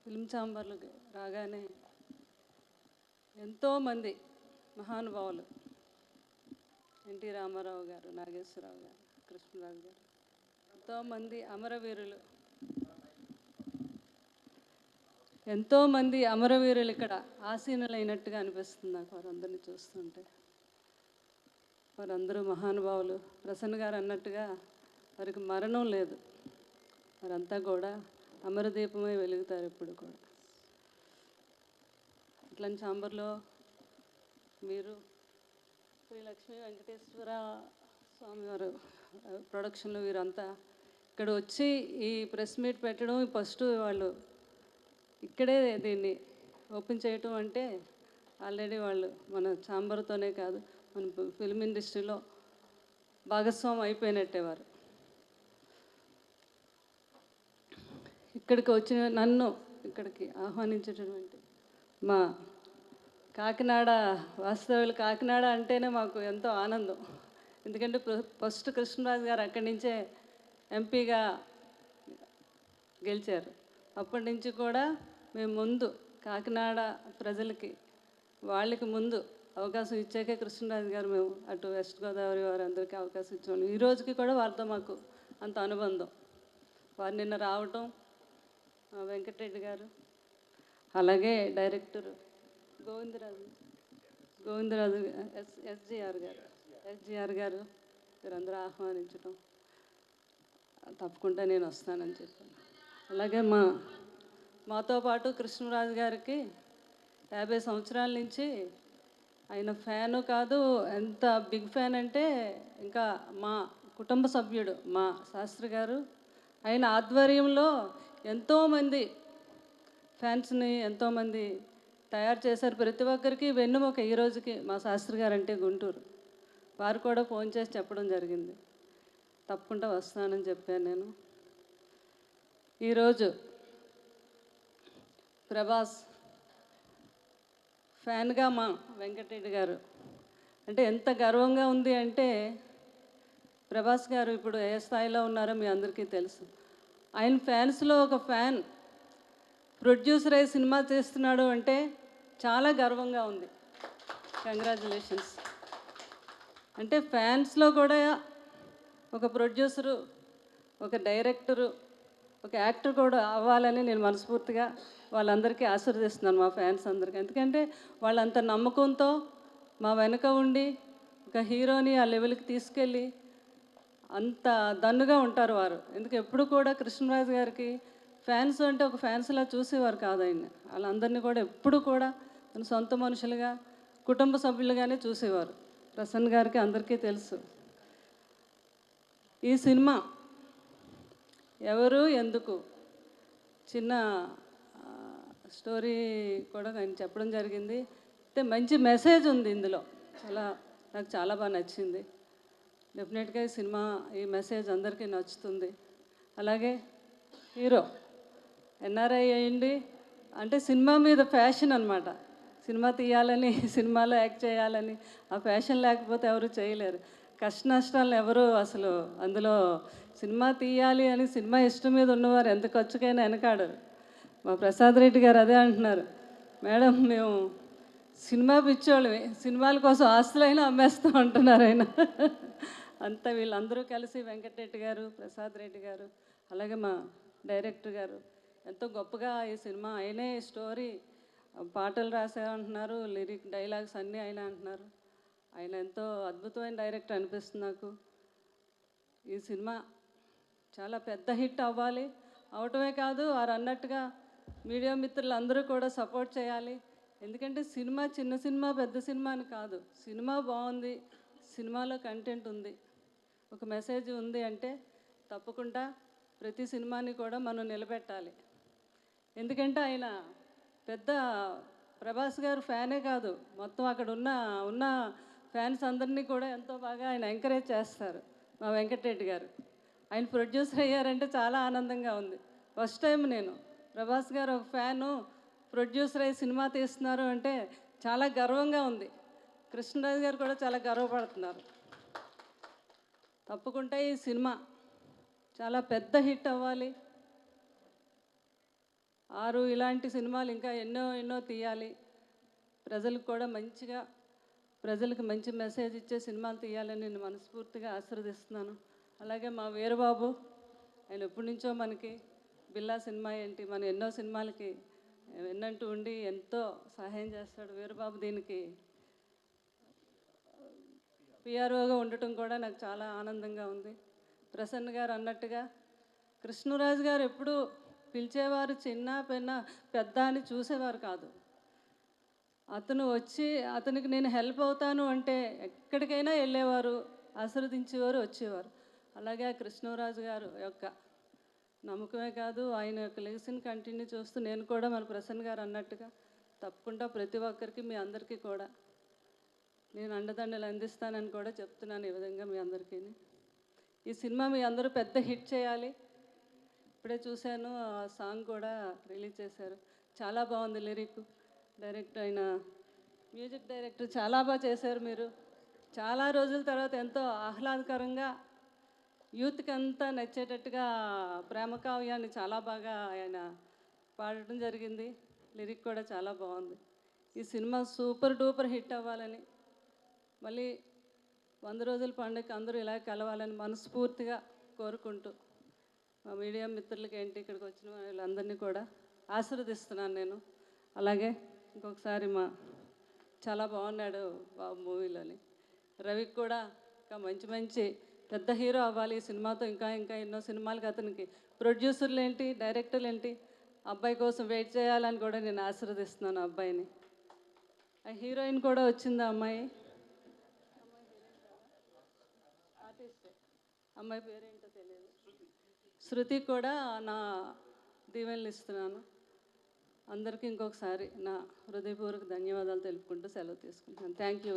Film ఛాంబర్లకు రాగానే ఎంతోమంది మహానుభావులు, ఎన్టీ రామారావు గారు, నాగేశ్వరరావు గారు, కృష్ణరాజు గారు, ఎంతోమంది అమరవీరులు, ఎంతోమంది అమరవీరులు ఇక్కడ ఆసీనులైనట్టుగా అనిపిస్తుంది నాకు వారందరినీ చూస్తుంటే. వారందరూ మహానుభావులు. ప్రసన్న గారు అన్నట్టుగా వారికి మరణం లేదు, వారంతా కూడా అమరదీపమై వెలుగుతారు ఎప్పుడు కూడా. అట్లాంటి ఛాంబర్లో మీరు శ్రీ లక్ష్మీ వెంకటేశ్వర స్వామి వారు ప్రొడక్షన్లో వీరంతా ఇక్కడ వచ్చి ఈ ప్రెస్ మీట్ పెట్టడం, ఫస్ట్ వాళ్ళు ఇక్కడే దీన్ని ఓపెన్ చేయటం అంటే ఆల్రెడీ వాళ్ళు మన ఛాంబర్తోనే కాదు మన ఫిల్మ్ ఇండస్ట్రీలో భాగస్వామి అయిపోయినట్టే వారు. ఇక్కడికి వచ్చిన నన్ను ఇక్కడికి ఆహ్వానించేటటువంటి మా కాకినాడ వాస్తవ్యులు, కాకినాడ అంటేనే మాకు ఎంతో ఆనందం. ఎందుకంటే ఫస్ట్ కృష్ణరాజు గారు అక్కడి నుంచే ఎంపీగా గెలిచారు. అప్పటి నుంచి కూడా మేము ముందు కాకినాడ ప్రజలకి వాళ్ళకి ముందు అవకాశం ఇచ్చాకే కృష్ణరాజు గారు మేము అటు వెస్ట్ గోదావరి వారు అందరికీ అవకాశం ఇచ్చాము. ఈ రోజుకి కూడా వారితో మాకు అంత అనుబంధం. వారు నిన్న రావటం, వెంకటరెడ్డి గారు, అలాగే డైరెక్టర్ గోవిందరాజు ఎస్జిఆర్ గారు వీరందరూ ఆహ్వానించడం, తప్పకుండా నేను వస్తానని చెప్పాను. అలాగే మాతో పాటు కృష్ణరాజు గారికి 50 సంవత్సరాల నుంచి ఆయన ఫ్యాను కాదు, ఎంత బిగ్ ఫ్యాన్ అంటే ఇంకా మా కుటుంబ సభ్యుడు మా శాస్త్రి గారు. ఆయన ఆధ్వర్యంలో ఎంతోమంది ఫ్యాన్స్ని ఎంతోమంది తయారు చేశారు. ప్రతి ఒక్కరికి వెన్నుముక ఈ రోజుకి మా శాస్త్రి గారు అంటే గుంటూరు. వారు కూడా ఫోన్ చేసి చెప్పడం జరిగింది, తప్పకుండా వస్తానని చెప్పాను నేను. ఈరోజు ప్రభాస్ ఫ్యాన్గా మా వెంకటరెడ్డి గారు అంటే ఎంత గర్వంగా ఉంది అంటే, ప్రభాస్ గారు ఇప్పుడు ఏ స్థాయిలో ఉన్నారో మీ అందరికీ తెలుసు. ఆయన ఫ్యాన్స్లో ఒక ఫ్యాన్ ప్రొడ్యూసర్ అయ్యి సినిమా చేస్తున్నాడు అంటే చాలా గర్వంగా ఉంది. కంగ్రాచులేషన్స్. అంటే ఫ్యాన్స్లో కూడా ఒక ప్రొడ్యూసరు, ఒక డైరెక్టరు, ఒక యాక్టర్ కూడా అవ్వాలని నేను మనస్ఫూర్తిగా వాళ్ళందరికీ ఆశీర్వదిస్తున్నాను, మా ఫ్యాన్స్ అందరికీ. ఎందుకంటే వాళ్ళంత నమ్మకంతో మా వెనుక ఉండి ఒక హీరోని ఆ లెవెల్కి తీసుకెళ్ళి అంత దన్నుగా ఉంటారు వారు. ఎందుకు ఎప్పుడు కూడా కృష్ణరాజు గారికి ఫ్యాన్స్ అంటే ఒక ఫ్యాన్స్లా చూసేవారు కాదు ఆయన. వాళ్ళందరినీ కూడా ఎప్పుడు కూడా సొంత మనుషులుగా, కుటుంబ సభ్యులుగానే చూసేవారు. ప్రసన్న గారికి అందరికీ తెలుసు. ఈ సినిమా ఎవరు ఎందుకు చిన్న స్టోరీ కూడా నేను చెప్పడం జరిగింది. అయితే మంచి మెసేజ్ ఉంది ఇందులో, నాకు చాలా బాగా నచ్చింది. డెఫినెట్గా ఈ సినిమా ఈ మెసేజ్ అందరికీ నచ్చుతుంది. అలాగే హీరో ఎన్ఆర్ఐ అయ్యండి అంటే సినిమా మీద ఫ్యాషన్ అనమాట. సినిమా తీయాలని, సినిమాలో యాక్ట్ చేయాలని, ఆ ఫ్యాషన్ లేకపోతే ఎవరు చేయలేరు. కష్ట నష్టాలను ఎవరు అసలు అందులో సినిమా తీయాలి అని సినిమా ఇష్టం మీద ఉన్నవారు ఎంత ఖర్చుకైనా వెనకాడరు. మా ప్రసాద్ రెడ్డి గారు అదే అంటున్నారు, మేడం మేము సినిమా పిచ్చోళ్ళమే, సినిమాల కోసం ఆస్తులైనా అమ్మేస్తూ ఉంటున్నారు ఆయన. అంతా వీళ్ళందరూ కలిసి వెంకటరెడ్డి గారు, ప్రసాద్ రెడ్డి గారు, అలాగే మా డైరెక్టర్ గారు ఎంతో గొప్పగా ఈ సినిమా ఆయనే స్టోరీ, పాటలు రాశారంటున్నారు, లిరిక్ డైలాగ్స్ అన్నీ ఆయన అంటున్నారు. ఆయన ఎంతో అద్భుతమైన డైరెక్టర్ అనిపిస్తుంది నాకు. ఈ సినిమా చాలా పెద్ద హిట్ అవ్వాలి, అవటమే కాదు వారు అన్నట్టుగా మీడియా మిత్రులు అందరూ కూడా సపోర్ట్ చేయాలి. ఎందుకంటే సినిమా చిన్న సినిమా పెద్ద సినిమా అని కాదు, సినిమా బాగుంది, సినిమాలో కంటెంట్ ఉంది, ఒక మెసేజ్ ఉంది అంటే తప్పకుండా ప్రతి సినిమాని కూడా మనం నిలబెట్టాలి. ఎందుకంటే ఆయన పెద్ద ప్రభాస్ గారు ఫ్యానే కాదు, మొత్తం అక్కడ ఉన్న ఫ్యాన్స్ అందరినీ కూడా ఎంతో బాగా ఆయన ఎంకరేజ్ చేస్తారు. మా వెంకటరెడ్డి గారు ఆయన ప్రొడ్యూసర్ అయ్యారంటే చాలా ఆనందంగా ఉంది. ఫస్ట్ టైం నేను ప్రభాస్ గారు ఒక ఫ్యాను ప్రొడ్యూసర్ అయ్యి సినిమా తీస్తున్నారు అంటే చాలా గర్వంగా ఉంది. కృష్ణరాజు గారు కూడా చాలా గర్వపడుతున్నారు. తప్పకుండా ఈ సినిమా చాలా పెద్ద హిట్ అవ్వాలి. ఆరు ఇలాంటి సినిమాలు ఇంకా ఎన్నో ఎన్నో తీయాలి, ప్రజలకు కూడా మంచిగా, ప్రజలకు మంచి మెసేజ్ ఇచ్చే సినిమాలు తీయాలని నేను మనస్ఫూర్తిగా ఆశీర్వదిస్తున్నాను. అలాగే మా వీరబాబు, ఆయన ఎప్పటి నుంచో మనకి బిల్లా సినిమా ఏంటి, మన ఎన్నో సినిమాలకి వెన్నంటూ ఉండి ఎంతో సహాయం చేస్తాడు. వీరబాబు దీనికి పిఆర్ఓగా ఉండటం కూడా నాకు చాలా ఆనందంగా ఉంది. ప్రసన్న గారు అన్నట్టుగా కృష్ణరాజు గారు ఎప్పుడూ పిలిచేవారు చిన్న పెన్న పెద్ద అని చూసేవారు కాదు. అతను వచ్చి అతనికి నేను హెల్ప్ అవుతాను అంటే ఎక్కడికైనా వెళ్ళేవారు, ఆశీర్వదించేవారు, వచ్చేవారు. అలాగే కృష్ణరాజు గారు యొక్క నమ్మకమే కాదు, ఆయన యొక్క లెగసీని కంటిన్యూ చేస్తూ నేను కూడా మన ప్రసన్న గారు అన్నట్టుగా తప్పకుండా ప్రతి ఒక్కరికి మీ అందరికీ కూడా నేను అండదండలు అందిస్తానని కూడా చెప్తున్నాను ఈ విధంగా మీ అందరికీ. ఈ సినిమా మీ అందరూ పెద్ద హిట్ చేయాలి. ఇప్పుడే చూశాను, ఆ సాంగ్ కూడా రిలీజ్ చేశారు, చాలా బాగుంది. లిరిక్ డైరెక్ట్ అయిన మ్యూజిక్ డైరెక్టర్ చాలా బాగా చేశారు. మీరు చాలా రోజుల తర్వాత ఎంతో ఆహ్లాదకరంగా యూత్కి అంతా నచ్చేటట్టుగా ప్రేమ కావ్యాన్ని చాలా బాగా ఆయన పాడటం జరిగింది. లిరిక్ కూడా చాలా బాగుంది. ఈ సినిమా సూపర్ డూపర్ హిట్ అవ్వాలని, మళ్ళీ 100 రోజుల పండుగకి అందరూ ఇలా కలవాలని మనస్ఫూర్తిగా కోరుకుంటూ మా మీడియా మిత్రులకి ఏంటి ఇక్కడికి వచ్చిన వీళ్ళందరినీ కూడా ఆశీర్వదిస్తున్నాను నేను. అలాగే ఇంకొకసారి చాలా బాగున్నాడు బాబు మూవీలోని. రవికి కూడా ఇంకా మంచి మంచి పెద్ద హీరో అవ్వాలి ఈ సినిమాతో. ఇంకా ఇంకా ఎన్నో సినిమాలకి అతనికి ప్రొడ్యూసర్లు ఏంటి, డైరెక్టర్లు ఏంటి, అబ్బాయి కోసం వెయిట్ చేయాలని కూడా నేను ఆశీర్వదిస్తున్నాను అబ్బాయిని. ఆ హీరోయిన్ కూడా వచ్చింది, అమ్మాయి ఆర్టిస్ట్, అమ్మాయి పేరేంటో తెలియదు, శృతి కూడా నా దీవెనలు ఇస్తున్నాను. అందరికీ ఇంకొకసారి నా హృదయపూర్వక ధన్యవాదాలు తెలుపుకుంటూ సెలవు తీసుకుంటాను. Thank you.